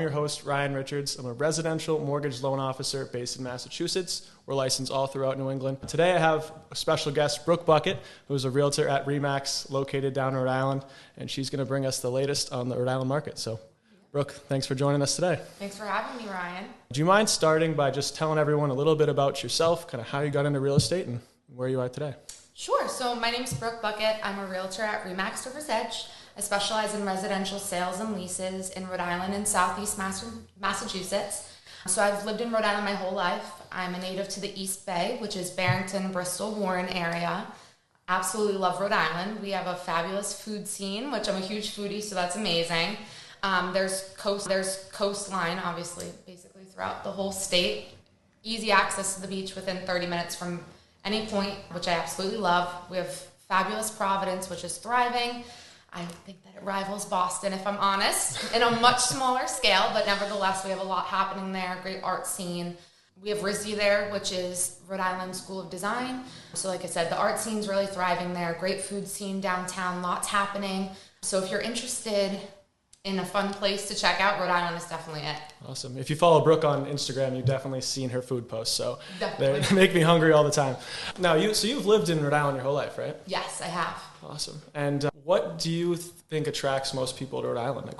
your host, Ryan Richards. I'm a residential mortgage loan officer based in Massachusetts. We're licensed all throughout New England. Today I have a special guest, Brooke Buckett, who's a realtor at ReMax located down Rhode Island, and she's going to bring us the latest on the Rhode Island market. So, Brooke, thanks for joining us today. Thanks for having me, Ryan. Do you mind starting by just telling everyone a little bit about yourself, kind of how you got into real estate and where you are today? Sure. So my name's Brooke Buckett. I'm a realtor at ReMax River's Edge. I specialize in residential sales and leases in Rhode Island and Southeast Massachusetts. So I've lived in Rhode Island my whole life. I'm a native to the East Bay, which is Barrington, Bristol, Warren area. Absolutely love Rhode Island. We have a fabulous food scene, which I'm a huge foodie, so that's amazing. There's coastline, obviously, basically throughout the whole state. Easy access to the beach within 30 minutes from any point, which I absolutely love. We have fabulous Providence, which is thriving. I think that it rivals Boston, if I'm honest, in a much smaller scale, but nevertheless, we have a lot happening there, great art scene. We have RISD there, which is Rhode Island School of Design. So like I said, the art scene's really thriving there, great food scene downtown, lots happening. So if you're interested in a fun place to check out, Rhode Island is definitely it. Awesome. If you follow Brooke on Instagram, you've definitely seen her food posts, so definitely. They make me hungry all the time. Now, you've lived in Rhode Island your whole life, right? Yes, I have. Awesome. And what do you think attracts most people to Rhode Island, like,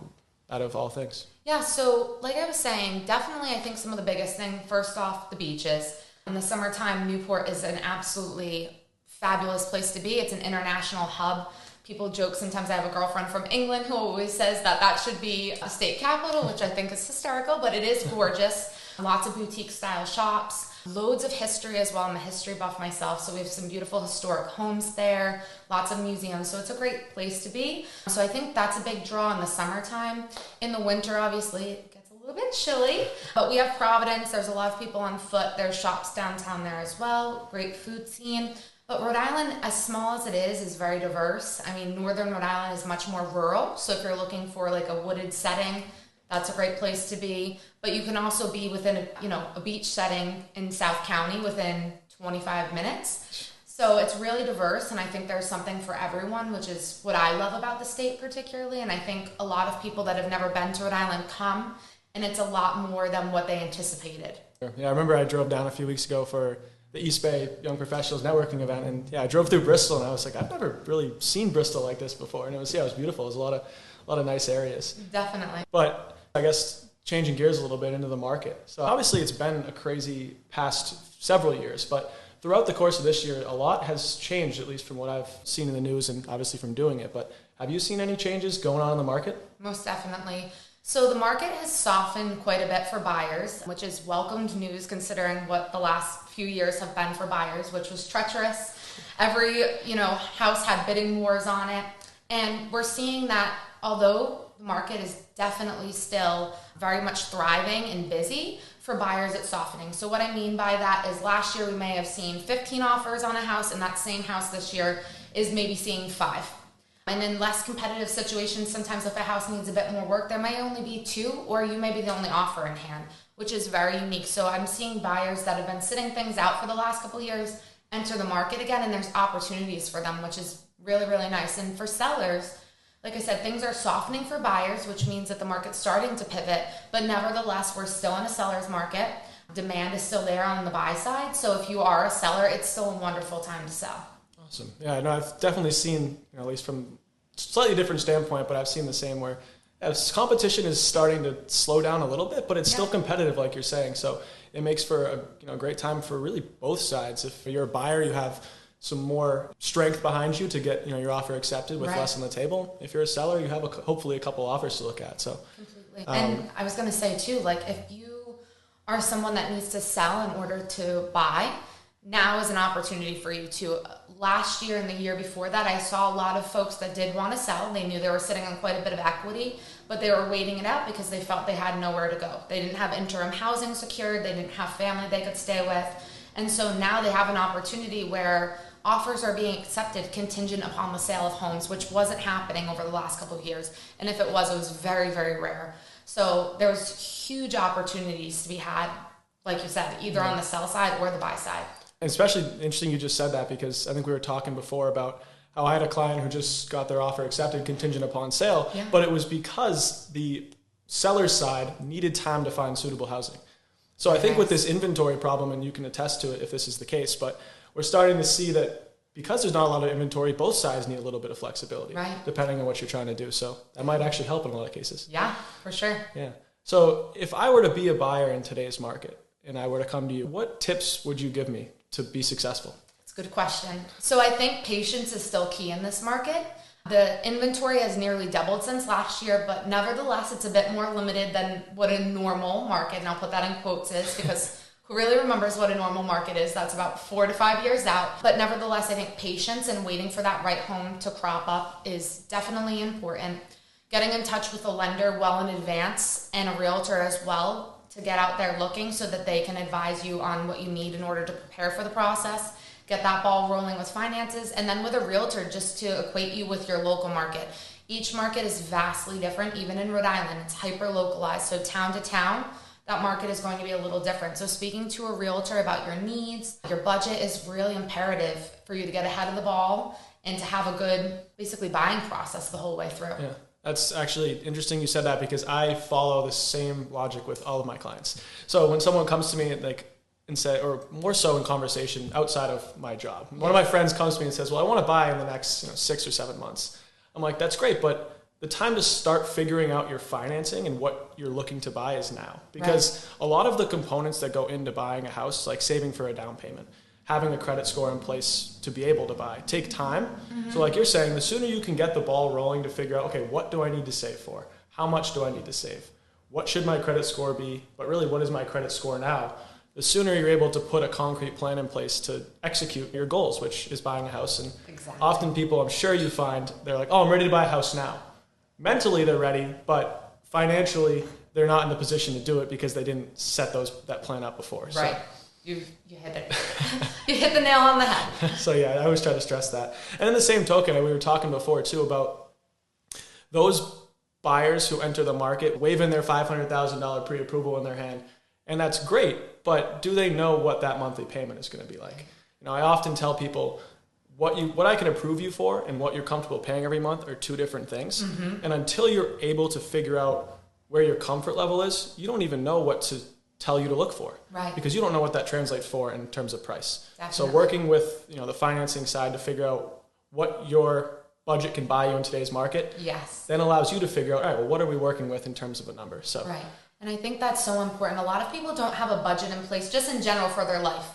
out of all things? Yeah, so like I was saying, definitely I think some of the biggest thing, first off, the beaches. In the summertime, Newport is an absolutely fabulous place to be. It's an international hub. People joke sometimes. I have a girlfriend from England who always says that should be a state capital, which I think is hysterical, but it is gorgeous. Lots of boutique style shops, loads of history as well. I'm a history buff myself, so we have some beautiful historic homes there, lots of museums, so it's a great place to be. So I think that's a big draw in the summertime. In the winter, obviously, it gets a little bit chilly, but we have Providence. There's a lot of people on foot. There's shops downtown there as well, great food scene. But Rhode Island, as small as it is very diverse. I mean, northern Rhode Island is much more rural, so if you're looking for like a wooded setting, that's a great place to be. But you can also be within a beach setting in South County within 25 minutes. So it's really diverse, and I think there's something for everyone, which is what I love about the state particularly. And I think a lot of people that have never been to Rhode Island come, and it's a lot more than what they anticipated. Yeah, I remember I drove down a few weeks ago for the East Bay Young Professionals Networking event, and yeah, I drove through Bristol, and I was like, I've never really seen Bristol like this before, and it was beautiful. It was a lot of nice areas. Definitely. But I guess changing gears a little bit into the market. So obviously it's been a crazy past several years, but throughout the course of this year, a lot has changed, at least from what I've seen in the news and obviously from doing it. But have you seen any changes going on in the market? Most definitely. So the market has softened quite a bit for buyers, which is welcomed news considering what the last few years have been for buyers, which was treacherous. Every, house had bidding wars on it. And we're seeing that although the market is definitely still very much thriving and busy, for buyers it's softening. So what I mean by that is last year we may have seen 15 offers on a house, and that same house this year is maybe seeing 5. And in less competitive situations, sometimes if a house needs a bit more work, there may only be 2, or you may be the only offer in hand, which is very unique. So I'm seeing buyers that have been sitting things out for the last couple of years enter the market again, and there's opportunities for them, which is really, really nice. And for sellers, like I said, things are softening for buyers, which means that the market's starting to pivot, but nevertheless, we're still in a seller's market. Demand is still there on the buy side. So if you are a seller, it's still a wonderful time to sell. Awesome. Yeah, no, I've definitely seen, at least from a slightly different standpoint, but I've seen the same where competition is starting to slow down a little bit, but it's still competitive, like you're saying. So it makes for a great time for really both sides. If you're a buyer, you have some more strength behind you to get your offer accepted with less on the table. If you're a seller, you have hopefully a couple offers to look at. So completely. And I was going to say too, like if you are someone that needs to sell in order to buy, now is an opportunity for you to. Last year and the year before that, I saw a lot of folks that did want to sell. They knew they were sitting on quite a bit of equity, but they were waiting it out because they felt they had nowhere to go. They didn't have interim housing secured. They didn't have family they could stay with. And so now they have an opportunity where offers are being accepted contingent upon the sale of homes, which wasn't happening over the last couple of years. And if it was very, very rare. So there's huge opportunities to be had, like you said, either on the sell side or the buy side. And especially interesting you just said that, because I think we were talking before about how I had a client who just got their offer accepted contingent upon sale, but it was because the seller's side needed time to find suitable housing. So I think with this inventory problem, and you can attest to it if this is the case, but we're starting to see that because there's not a lot of inventory, both sides need a little bit of flexibility, depending on what you're trying to do. So that might actually help in a lot of cases. Yeah, for sure. Yeah. So if I were to be a buyer in today's market and I were to come to you, what tips would you give me to be successful? It's a good question. So I think patience is still key in this market. The inventory has nearly doubled since last year, but nevertheless, it's a bit more limited than what a normal market, and I'll put that in quotes, is, because who really remembers what a normal market is? That's about 4 to 5 years out. But nevertheless, I think patience and waiting for that right home to crop up is definitely important. Getting in touch with a lender well in advance and a realtor as well to get out there looking so that they can advise you on what you need in order to prepare for the process. Get that ball rolling with finances, and then with a realtor just to equate you with your local market. Each market is vastly different. Even in Rhode Island, it's hyper localized. So town to town, that market is going to be a little different. So speaking to a realtor about your needs, your budget is really imperative for you to get ahead of the ball and to have a good, basically, buying process the whole way through. Yeah. That's actually interesting you said that, because I follow the same logic with all of my clients. So when someone comes to me and say, or more so in conversation outside of my job, one of my friends comes to me and says, well, I want to buy in the next 6 or 7 months. I'm like, that's great, but the time to start figuring out your financing and what you're looking to buy is now. Because a lot of the components that go into buying a house, like saving for a down payment, having a credit score in place to be able to buy, take time. So like you're saying, the sooner you can get the ball rolling to figure out, okay, what do I need to save for? How much do I need to save? What should my credit score be? But really, what is my credit score now? The sooner you're able to put a concrete plan in place to execute your goals, which is buying a house. And often people, I'm sure you find, they're like, oh, I'm ready to buy a house now. Mentally, they're ready, but financially, they're not in the position to do it because they didn't set that plan up before. Right. So, you hit it. You hit the nail on the head. So yeah, I always try to stress that. And in the same token, we were talking before too about those buyers who enter the market waving their $500,000 pre-approval in their hand. And that's great, but do they know what that monthly payment is going to be like? I often tell people what I can approve you for and what you're comfortable paying every month are two different things. And until you're able to figure out where your comfort level is, you don't even know what to tell you to look for, because you don't know what that translates for in terms of price. So working with the financing side to figure out what your budget can buy you in today's market, then allows you to figure out, all right, well, what are we working with in terms of a number? So and I think that's so important. A lot of people don't have a budget in place just in general for their life.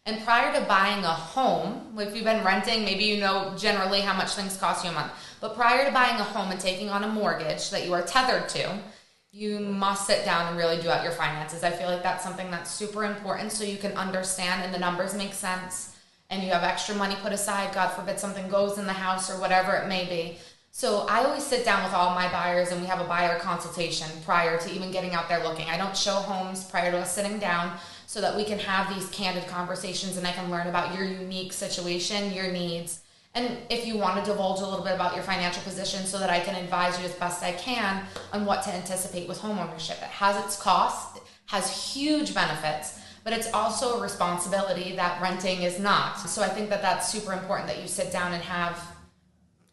And prior to buying a home, if you've been renting, maybe you know generally how much things cost you a month. But prior to buying a home and taking on a mortgage that you are tethered to, you must sit down and really do out your finances. I feel like that's something that's super important so you can understand and the numbers make sense and you have extra money put aside, God forbid something goes in the house or whatever it may be. So I always sit down with all my buyers and we have a buyer consultation prior to even getting out there looking. I don't show homes prior to us sitting down so that we can have these candid conversations and I can learn about your unique situation, your needs. And if you want to divulge a little bit about your financial position so that I can advise you as best I can on what to anticipate with homeownership. It has its costs, has huge benefits, but it's also a responsibility that renting is not. So I think that that's super important that you sit down and have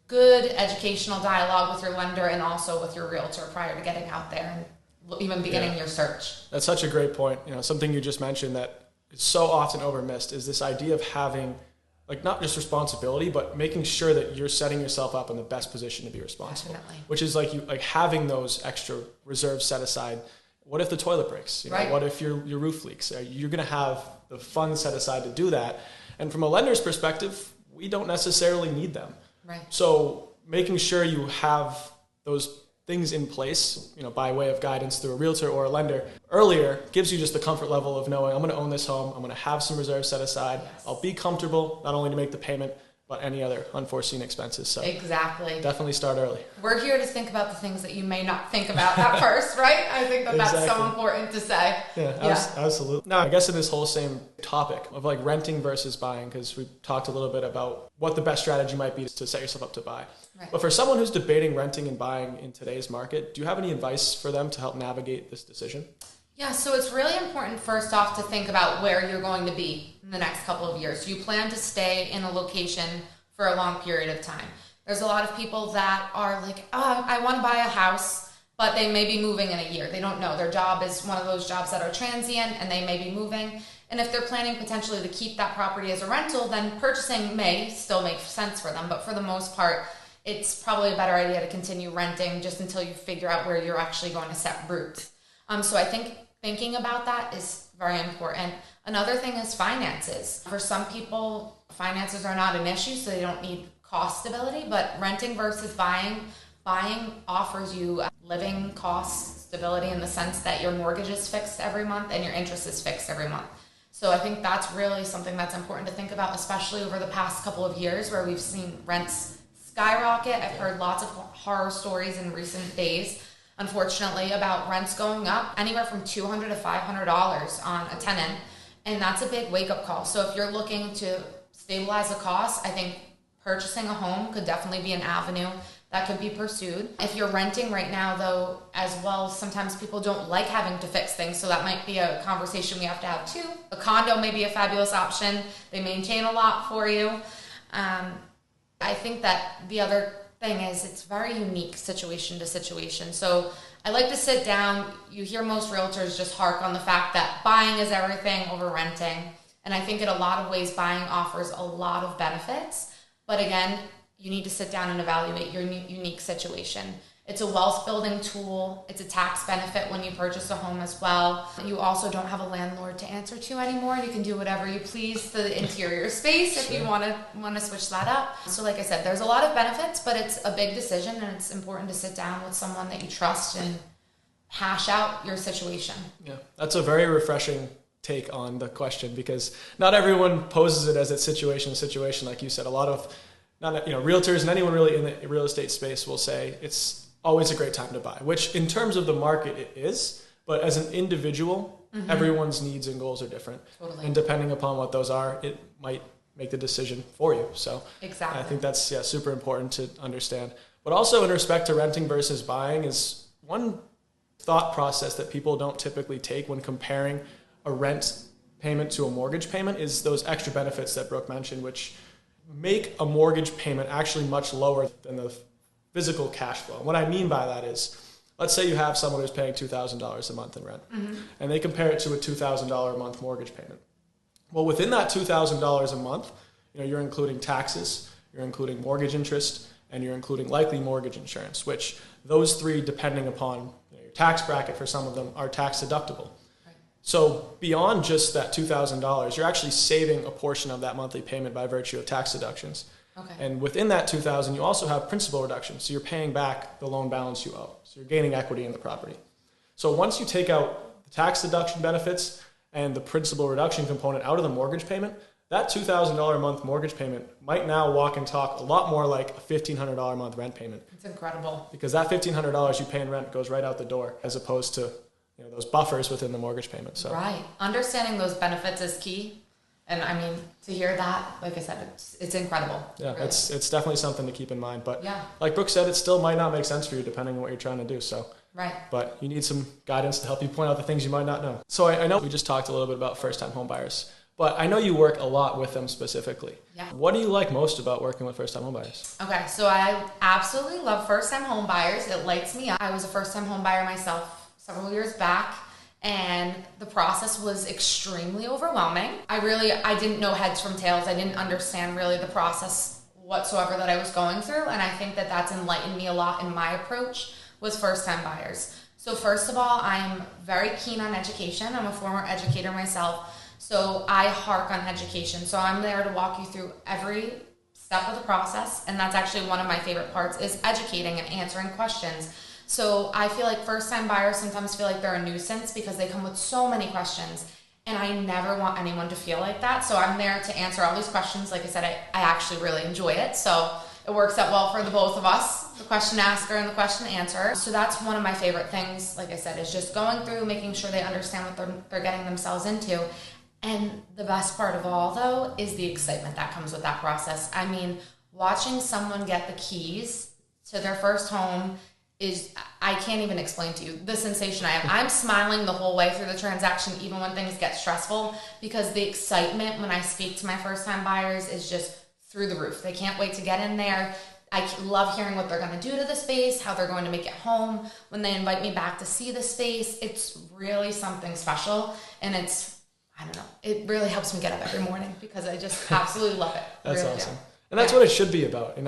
good educational dialogue with your lender and also with your realtor prior to getting out there and even beginning your search. That's such a great point. Something you just mentioned that is so often overmissed is this idea of having not just responsibility, but making sure that you're setting yourself up in the best position to be responsible. Definitely. Which is having those extra reserves set aside. What if the toilet breaks? What if your roof leaks? You're going to have the funds set aside to do that. And from a lender's perspective, we don't necessarily need them. So making sure you have those things in place, by way of guidance through a realtor or a lender earlier gives you just the comfort level of knowing I'm going to own this home. I'm going to have some reserves set aside. I'll be comfortable not only to make the payment, but any other unforeseen expenses. So definitely start early. We're here to think about the things that you may not think about at first, right? I think that that's so important to say. Yeah, absolutely. Now, I guess in this whole same topic of renting versus buying, because we talked a little bit about what the best strategy might be to set yourself up to buy. But for someone who's debating renting and buying in today's market, do you have any advice for them to help navigate this decision? Yeah, so it's really important first off to think about where you're going to be in the next couple of years. You plan to stay in a location for a long period of time. There's a lot of people that are like, oh, I want to buy a house, but they may be moving in a year. They don't know. Their job is one of those jobs that are transient, and they may be moving. And if they're planning potentially to keep that property as a rental, then purchasing may still make sense for them. But for the most part, it's probably a better idea to continue renting just until you figure out where you're actually going to set roots. So I think thinking about that is very important. Another thing is finances. For some people, finances are not an issue, so they don't need cost stability. But renting versus buying offers you living cost stability in the sense that your mortgage is fixed every month and your interest is fixed every month. So I think that's really something that's important to think about, especially over the past couple of years where we've seen rents skyrocket. I've heard lots of horror stories in recent days, unfortunately, about rents going up anywhere from $200 to $500 on a tenant, and that's a big wake-up call. So if you're looking to stabilize the cost, I think purchasing a home could definitely be an avenue that could be pursued. If you're renting right now, though, as well, sometimes people don't like having to fix things, so that might be a conversation we have to have too. A condo may be a fabulous option. They maintain a lot for you. I think that the other thing is it's very unique situation to situation. So I like to sit down. You hear most realtors just hark on the fact that buying is everything over renting. And I think in a lot of ways, buying offers a lot of benefits. But again, you need to sit down and evaluate your unique situation. It's a wealth building tool. It's a tax benefit when you purchase a home as well. You also don't have a landlord to answer to anymore. You can do whatever you please to the interior space if you want to switch that up. So like I said, there's a lot of benefits, but it's a big decision, and it's important to sit down with someone that you trust and hash out your situation. Yeah, that's a very refreshing take on the question, because not everyone poses it as a situation like you said. A lot of realtors and anyone really in the real estate space will say it's always a great time to buy, which in terms of the market it is, but as an individual, everyone's needs and goals are different. Totally. And depending upon what those are, it might make the decision for you. So exactly. I think that's super important to understand. But also in respect to renting versus buying is one thought process that people don't typically take when comparing a rent payment to a mortgage payment is those extra benefits that Brooke mentioned, which make a mortgage payment actually much lower than the physical cash flow. What I mean by that is, let's say you have someone who's paying $2,000 a month in rent, and they compare it to a $2,000 a month mortgage payment. Well, within that $2,000 a month, you're including taxes, you're including mortgage interest, and you're including likely mortgage insurance, which those three, depending upon your tax bracket for some of them, are tax deductible. So beyond just that $2,000, you're actually saving a portion of that monthly payment by virtue of tax deductions. Okay. And within that $2,000, you also have principal reduction. So you're paying back the loan balance you owe. So you're gaining equity in the property. So once you take out the tax deduction benefits and the principal reduction component out of the mortgage payment, that $2,000 a month mortgage payment might now walk and talk a lot more like a $1,500 a month rent payment. It's incredible. Because that $1,500 you pay in rent goes right out the door, as opposed to those buffers within the mortgage payment. So right. Understanding those benefits is key. And I mean, to hear that, like I said, it's incredible. Yeah, really. It's definitely something to keep in mind. But yeah, like Brooke said, it still might not make sense for you depending on what you're trying to do. So right. But you need some guidance to help you point out the things you might not know. So I know we just talked a little bit about first-time home buyers, but I know you work a lot with them specifically. Yeah. What do you like most about working with first-time home buyers? Okay, so I absolutely love first-time home buyers. It lights me up. I was a first-time home buyer myself several years back, and the process was extremely overwhelming. I didn't know heads from tails. I didn't understand really the process whatsoever that I was going through, and I think that that's enlightened me a lot in my approach with first-time buyers. So first of all, I'm very keen on education. I'm a former educator myself, so I hark on education. So I'm there to walk you through every step of the process, and that's actually one of my favorite parts, is educating and answering questions. So I feel like first-time buyers sometimes feel like they're a nuisance because they come with so many questions, and I never want anyone to feel like that. So I'm there to answer all these questions. Like I said, I actually really enjoy it, so it works out well for the both of us, the question asker and the question answerer. So that's one of my favorite things, like I said, is just going through, making sure they understand what they're getting themselves into. And the best part of all, though, is the excitement that comes with that process. I mean, watching someone get the keys to their first home I can't even explain to you the sensation I have. I'm smiling the whole way through the transaction, even when things get stressful, because the excitement when I speak to my first-time buyers is just through the roof. They can't wait to get in there, I love hearing what they're going to do to the space, how they're going to make it home. When they invite me back to see the space, it's really something special. And I don't know, it really helps me get up every morning because I just absolutely love it. That's really awesome. do. And that's what it should be about.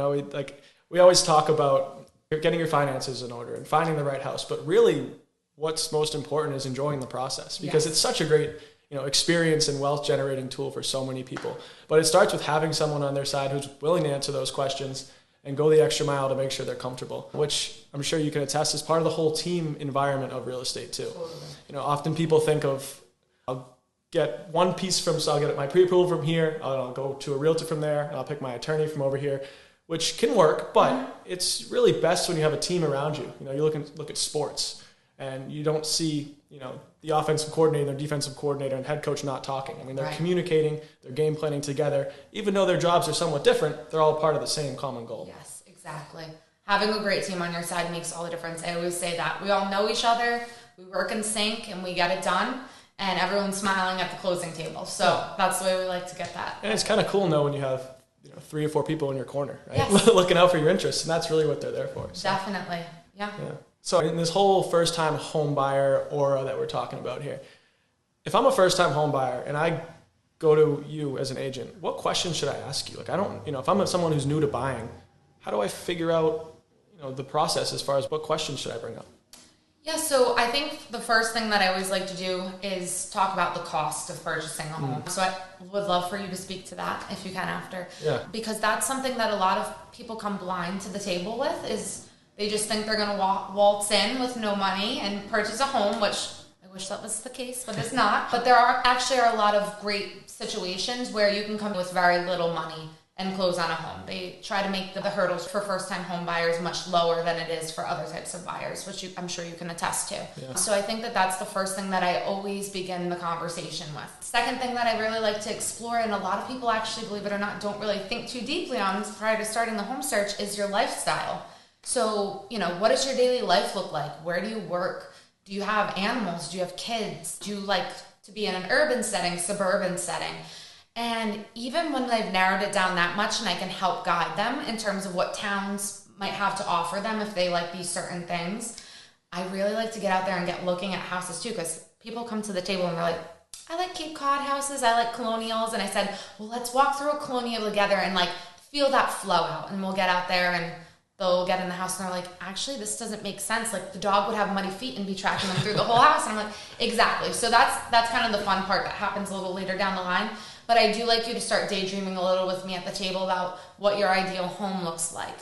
We always talk about getting your finances in order and finding the right house, but really what's most important is enjoying the process, because it's such a great experience and wealth generating tool for so many people. But it starts with having someone on their side who's willing to answer those questions and go the extra mile to make sure they're comfortable, which I'm sure you can attest is part of the whole team environment of real estate too. Totally. Often people think of, I'll get one piece so I'll get my pre-approval from here, I'll go to a realtor from there, and I'll pick my attorney from over here, which can work, but it's really best when you have a team around you. You look at sports, and you don't see, the offensive coordinator, their defensive coordinator, and head coach not talking. I mean, they're communicating, they're game planning together. Even though their jobs are somewhat different, they're all part of the same common goal. Yes, exactly. Having a great team on your side makes all the difference. I always say that. We all know each other, we work in sync, and we get it done, and everyone's smiling at the closing table. So that's the way we like to get that. And it's kind of cool, when you have 3 or 4 people in your corner, right? Yes. Looking out for your interests, and that's really what they're there for. So. Definitely, yeah. So in this whole first-time home buyer aura that we're talking about here, if I'm a first-time home buyer and I go to you as an agent, what questions should I ask you? If I'm someone who's new to buying, how do I figure out, the process as far as what questions should I bring up? Yeah, so I think the first thing that I always like to do is talk about the cost of purchasing a home. So I would love for you to speak to that if you can after. Yeah. Because that's something that a lot of people come blind to the table with, is they just think they're going to waltz in with no money and purchase a home, which I wish that was the case, but it's not. But there are a lot of great situations where you can come with very little money and close on a home. They try to make the hurdles for first-time home buyers much lower than it is for other types of buyers, which I'm sure you can attest to. Yeah. So I think that that's the first thing that I always begin the conversation with. Second thing that I really like to explore, and a lot of people actually, believe it or not, don't really think too deeply on prior to starting the home search, is your lifestyle. So, what does your daily life look like? Where do you work? Do you have animals? Do you have kids? Do you like to be in an urban setting, suburban setting? And even when they've narrowed it down that much and I can help guide them in terms of what towns might have to offer them if they like these certain things, I really like to get out there and get looking at houses too, because people come to the table and they're like, I like Cape Cod houses, I like colonials. And I said, well, let's walk through a colonial together and feel that flow out. And we'll get out there and they'll get in the house and they're like, actually, this doesn't make sense. The dog would have muddy feet and be tracking them through the whole house. And I'm like, exactly. So that's kind of the fun part that happens a little later down the line. But I do like you to start daydreaming a little with me at the table about what your ideal home looks like.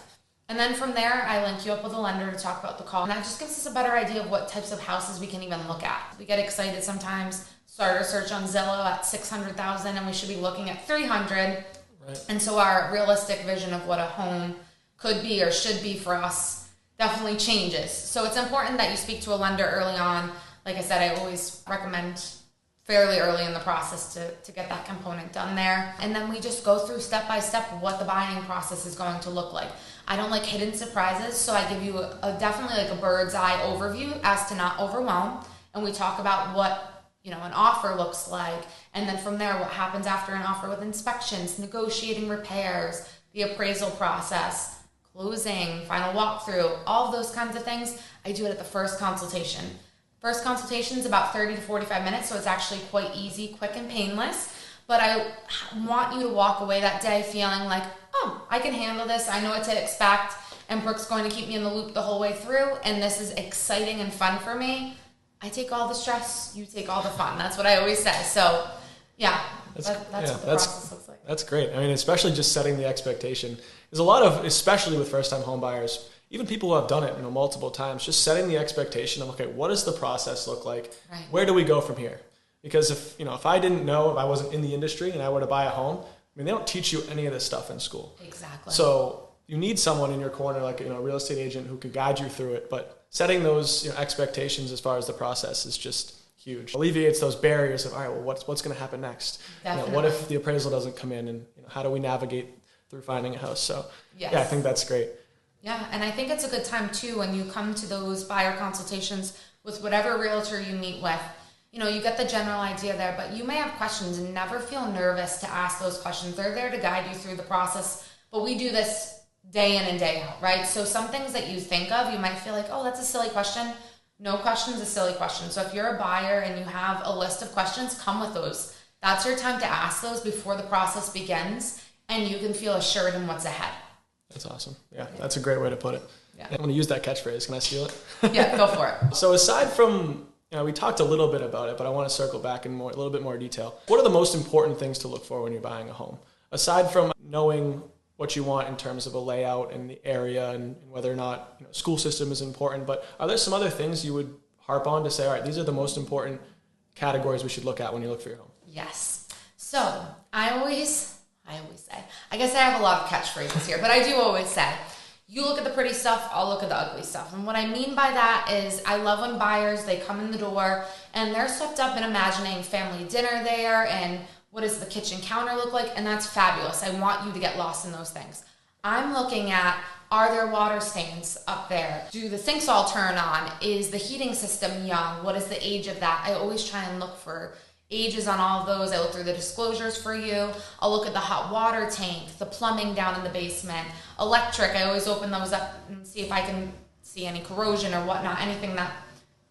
And then from there, I link you up with a lender to talk about the call. And that just gives us a better idea of what types of houses we can even look at. We get excited sometimes, start a search on Zillow at $600,000 and we should be looking at $300,000. Right. And so our realistic vision of what a home could be or should be for us definitely changes. So it's important that you speak to a lender early on. Like I said, I always recommend fairly early in the process to get that component done there. And then we just go through step by step what the buying process is going to look like. I don't like hidden surprises, so I give you a definitely a bird's eye overview as to not overwhelm. And we talk about what an offer looks like. And then from there, what happens after an offer with inspections, negotiating repairs, the appraisal process, closing, final walkthrough, all of those kinds of things. I do it at the first consultation. First consultation is about 30 to 45 minutes, so it's actually quite easy, quick, and painless. But I want you to walk away that day feeling like, oh, I can handle this. I know what to expect, and Brooke's going to keep me in the loop the whole way through, and this is exciting and fun for me. I take all the stress, you take all the fun. That's what I always say. So, yeah, that's what the process looks like. That's great. I mean, especially just setting the expectation. There's a lot of, especially with first-time home buyers, even people who have done it multiple times, just setting the expectation of, okay, what does the process look like? Right. Where do we go from here? Because if I didn't know, if I wasn't in the industry and I were to buy a home, they don't teach you any of this stuff in school. Exactly. So you need someone in your corner, like a real estate agent who could guide you through it. But setting those expectations as far as the process is just huge. Alleviates those barriers of, all right, well, what's going to happen next? What if the appraisal doesn't come in, and how do we navigate through finding a house? So yes. Yeah, I think that's great. Yeah, and I think it's a good time too when you come to those buyer consultations with whatever realtor you meet with. You get the general idea there, but you may have questions, and never feel nervous to ask those questions. They're there to guide you through the process, but we do this day in and day out, right? So some things that you think of, you might feel like, oh, that's a silly question. No question is a silly question. So if you're a buyer and you have a list of questions, come with those. That's your time to ask those before the process begins, and you can feel assured in what's ahead. That's awesome. Yeah, that's a great way to put it. Yeah. I'm going to use that catchphrase. Can I steal it? Yeah, go for it. So aside from, we talked a little bit about it, but I want to circle back in a little bit more detail. What are the most important things to look for when you're buying a home? Aside from knowing what you want in terms of a layout and the area and whether or not school system is important, but are there some other things you would harp on to say, all right, these are the most important categories we should look at when you look for your home? Yes. So I always say, I guess I have a lot of catchphrases here, but I do always say, you look at the pretty stuff, I'll look at the ugly stuff. And what I mean by that is I love when buyers, they come in the door and they're swept up in imagining family dinner there and what does the kitchen counter look like? And that's fabulous. I want you to get lost in those things. I'm looking at, are there water stains up there? Do the sinks all turn on? Is the heating system young? What is the age of that? I always try and look for ages on all of those. I look through the disclosures for you. I'll look at the hot water tank, the plumbing down in the basement, electric. I always open those up and see if I can see any corrosion or whatnot, anything that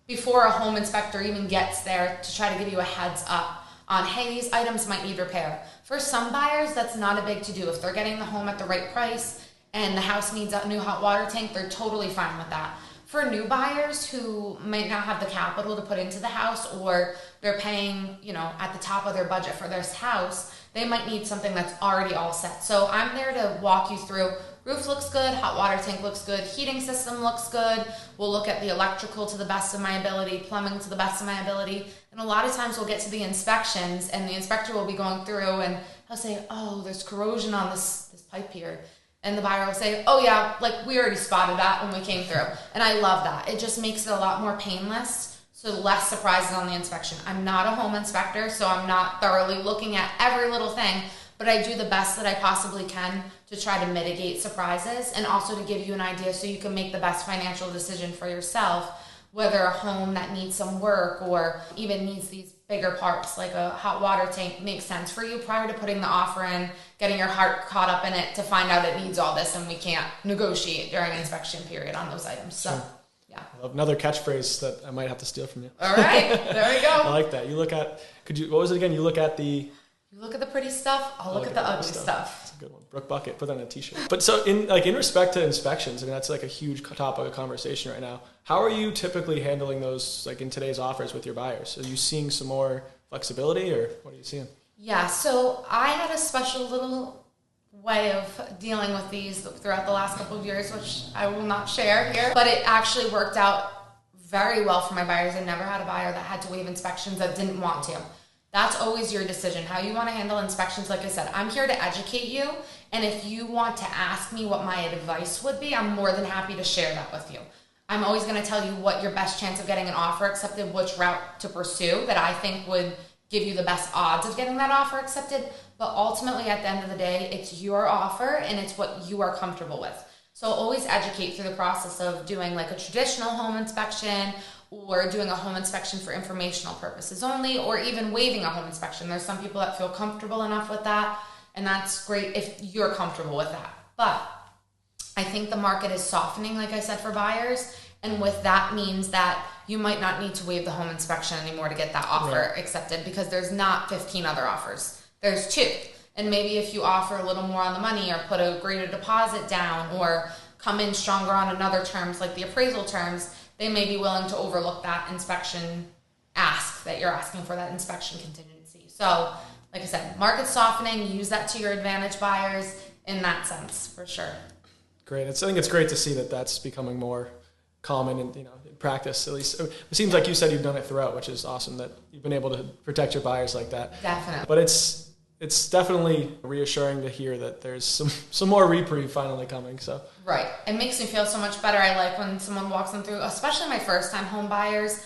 before a home inspector even gets there to try to give you a heads up on, hey, these items might need repair. For some buyers, that's not a big to-do. If they're getting the home at the right price and the house needs a new hot water tank, they're totally fine with that. For new buyers who might not have the capital to put into the house, or they're paying, at the top of their budget for this house, they might need something that's already all set. So I'm there to walk you through. Roof looks good, hot water tank looks good, heating system looks good. We'll look at the electrical to the best of my ability, plumbing to the best of my ability. And a lot of times we'll get to the inspections and the inspector will be going through and he'll say, oh, there's corrosion on this pipe here. And the buyer will say, oh yeah, like we already spotted that when we came through. And I love that. It just makes it a lot more painless, so less surprises on the inspection. I'm not a home inspector, so I'm not thoroughly looking at every little thing, but I do the best that I possibly can to try to mitigate surprises and also to give you an idea so you can make the best financial decision for yourself, whether a home that needs some work or even needs these bigger parts like a hot water tank makes sense for you prior to putting the offer in, getting your heart caught up in it to find out it needs all this and we can't negotiate during an inspection period on those items. So, yeah. Another catchphrase that I might have to steal from you. All right, there we go. I like that. You look at, what was it again? You look at the pretty stuff, I'll look at the ugly stuff. That's a good one. Brooke Buckett, put that on a t-shirt. But so in respect to inspections, I mean, that's like a huge topic of conversation right now. How are you typically handling those, like in today's offers with your buyers? Are you seeing some more flexibility or what are you seeing? Yeah, so I had a special little way of dealing with these throughout the last couple of years, which I will not share here, but it actually worked out very well for my buyers. I never had a buyer that had to waive inspections that didn't want to. That's always your decision, how you want to handle inspections. Like I said, I'm here to educate you, and if you want to ask me what my advice would be, I'm more than happy to share that with you. I'm always going to tell you what your best chance of getting an offer accepted, which route to pursue that I think would give you the best odds of getting that offer accepted. But ultimately, at the end of the day, it's your offer and it's what you are comfortable with. So always educate through the process of doing like a traditional home inspection or doing a home inspection for informational purposes only, or even waiving a home inspection. There's some people that feel comfortable enough with that, and that's great if you're comfortable with that. But I think the market is softening, like I said, for buyers, and with that means that you might not need to waive the home inspection anymore to get that offer accepted, because there's not 15 other offers. There's 2. And maybe if you offer a little more on the money or put a greater deposit down or come in stronger on another terms like the appraisal terms, they may be willing to overlook that inspection ask that you're asking for, that inspection contingency. So, like I said, market softening, use that to your advantage, buyers, in that sense, for sure. Great. I think it's great to see that that's becoming more common in practice, at least. It seems like you said you've done it throughout, which is awesome that you've been able to protect your buyers like that. Definitely. But it's definitely reassuring to hear that there's some more reprieve finally coming. So right, it makes me feel so much better. I like when someone walks them through, especially my first time home buyers.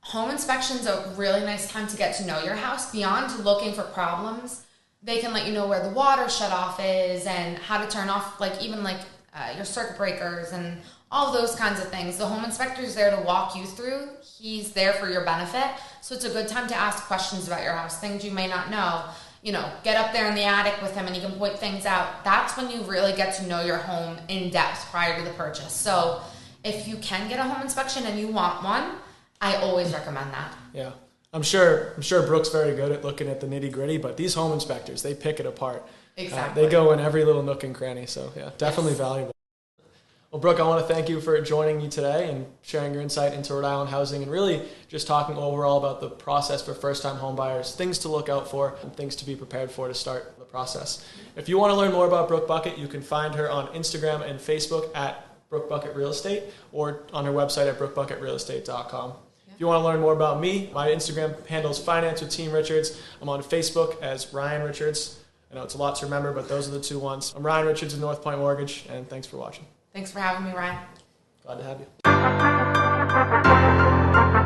Home inspection's a really nice time to get to know your house. Beyond looking for problems, they can let you know where the water shut off is and how to turn off your circuit breakers and all of those kinds of things. The home inspector is there to walk you through. He's there for your benefit. So it's a good time to ask questions about your house, things you may not know. get up there in the attic with him and he can point things out. That's when you really get to know your home in depth prior to the purchase. So if you can get a home inspection and you want one, I always recommend that. Yeah. I'm sure Brooke's very good at looking at the nitty gritty, but these home inspectors, they pick it apart. Exactly. They go in every little nook and cranny. So yeah, definitely valuable. Well, Brooke, I want to thank you for joining me today and sharing your insight into Rhode Island housing and really just talking overall about the process for first-time home buyers, things to look out for, and things to be prepared for to start the process. If you want to learn more about Brooke Buckett, you can find her on Instagram and Facebook at Brooke Buckett Real Estate or on her website at brookbucketrealestate.com. If you want to learn more about me, my Instagram handle is Finance with Team Richards. I'm on Facebook as Ryan Richards. I know it's a lot to remember, but those are the two ones. I'm Ryan Richards of North Point Mortgage, and thanks for watching. Thanks for having me, Ryan. Glad to have you.